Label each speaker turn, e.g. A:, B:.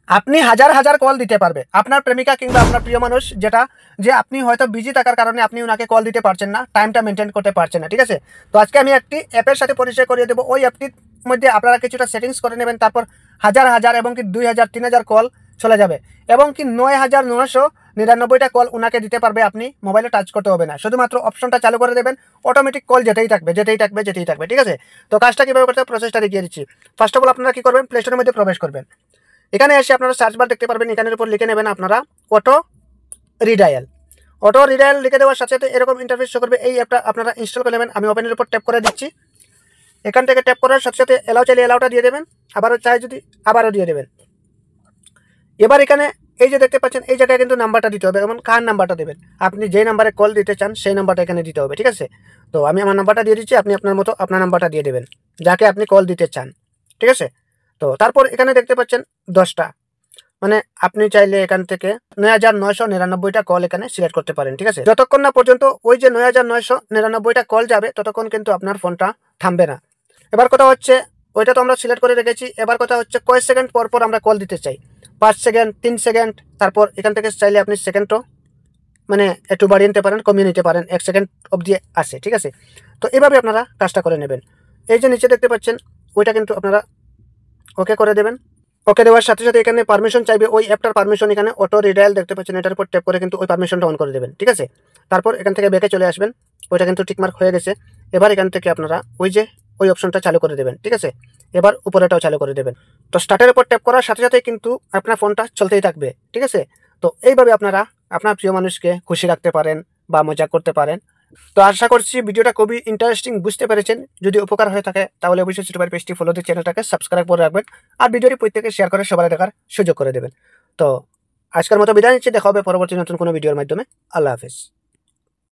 A: আপনি হাজার হাজার কল দিতে পারবে আপনার প্রেমিকা কিংবা আপনার প্রিয় মানুষ, যেটা যে আপনি হয়তো বিজি থাকার কারণে আপনি ওনাকে কল দিতে পারছেন না, টাইমটা মেনটেন করতে পারছেন না। ঠিক আছে, তো আজকে আমি একটি অ্যাপের সাথে পরিচয় করিয়ে দেবো। ওই অ্যাপটির মধ্যে আপনারা কিছুটা সেটিংস করে নেবেন, তারপর হাজার হাজার এবং কি 2000 3000 কল চলে যাবে এবং কি 9999টা কল ওনাকে দিতে পারবে। আপনি মোবাইলে টাচ করতে হবে না, শুধুমাত্র অপশনটা চালু করে দেবেন, অটোমেটিক কল যেতেই থাকবে যেতেই থাকবে যেতেই থাকবে। ঠিক আছে, তো কাজটা কীভাবে করতে হবে প্রসেসটা দেখিয়ে দিচ্ছি। ফার্স্ট অফ অল আপনারা কী করবেন, প্লে স্টোরের মধ্যে প্রবেশ করবেন। এখানে এসে আপনারা সার্চ বার দেখতে পারবেন, এখানের উপর লিখে নেবেন আপনারা অটো রিডায়াল। অটো রিডায়াল লিখে দেওয়ার সাথে সাথে এরকম ইন্টারফেস শো করবে। এই অ্যাপটা আপনারা ইনস্টল করে নেবেন। আমি ওপেনের উপর ট্যাপ করে দিচ্ছি। এখান থেকে ট্যাপ করার সাথে সাথে এলাও চাইলে এলাওটা দিয়ে দেবেন, আবারও চাই যদি আবারও দিয়ে দেবেন। এবার এখানে এই যে দেখতে পাচ্ছেন, এই জায়গায় কিন্তু নাম্বারটা দিতে হবে, এবং কার নাম্বারটা দেবেন, আপনি যেই নাম্বারে কল দিতে চান সেই নাম্বারটা এখানে দিতে হবে। ঠিক আছে, তো আমি আমার নাম্বারটা দিয়ে দিচ্ছি, আপনি আপনার মতো আপনার নাম্বারটা দিয়ে দেবেন যাকে আপনি কল দিতে চান। ঠিক আছে, তো তারপর এখানে দেখতে পাচ্ছেন 10টা, মানে আপনি চাইলে এখান থেকে 9999টা কল এখানে সিলেক্ট করতে পারেন। ঠিক আছে, যতক্ষণ না পর্যন্ত ওই যে 9999টা কল যাবে ততক্ষণ কিন্তু আপনার ফোনটা থামবে না। এবার কথা হচ্ছে, ওইটা তো আমরা সিলেক্ট করে রেখেছি। এবার কথা হচ্ছে কয়েক সেকেন্ড পর পর আমরা কল দিতে চাই, 5 সেকেন্ড 3 সেকেন্ড, তারপর এখান থেকে চাইলে আপনি সেকেন্ডও মানে একটু বাড়িয়ে নিতে পারেন, কমিয়ে নিতে পারেন, 1 সেকেন্ড অবধি আসে। ঠিক আছে, তো এভাবে আপনারা কাজটা করে নেবেন। এই যে নিচে দেখতে পাচ্ছেন ওইটা কিন্তু আপনারা ওকে করে দেবেন। ওকে দেওয়ার সাথে সাথে এখানে পারমিশন চাইবে, ওই অ্যাপটার পারমিশন এখানে অটো রিডায়াল দেখতে পাচ্ছেন, এটার উপর ট্যাপ করে কিন্তু ওই পারমিশনটা অন করে দেবেন। ঠিক আছে, তারপর এখান থেকে ব্যাকে চলে আসবেন, ওইটা কিন্তু টিকমার্ক হয়ে গেছে। এবার এখান থেকে আপনারা ওই যে ওই অপশনটা চালু করে দেবেন। ঠিক আছে, এবার উপরেটাও চালু করে দেবেন। তো স্টার্টের উপর ট্যাপ করার সাথে সাথে কিন্তু আপনার ফোনটা চলতেই থাকবে। ঠিক আছে, তো এইভাবে আপনারা আপনার প্রিয় মানুষকে খুশি রাখতে পারেন বা মজা করতে পারেন। তো আশা করছি ভিডিওটা খুবই ইন্টারেস্টিং বুঝতে পেরেছেন। যদি উপকার হয়ে থাকে তাহলে অবশ্যই ছোট ভাই পেজটি ফলো দিয়ে চ্যানেলটাকে সাবস্ক্রাইব করে রাখবেন, আর ভিডিওটি প্রত্যেকে শেয়ার করে সবাই দেখার সুযোগ করে দেবেন। তো আজকের মতো বিদায় নিচ্ছি, দেখা হবে পরবর্তী নতুন কোনো ভিডিওর মাধ্যমে। আল্লাহ হাফেজ।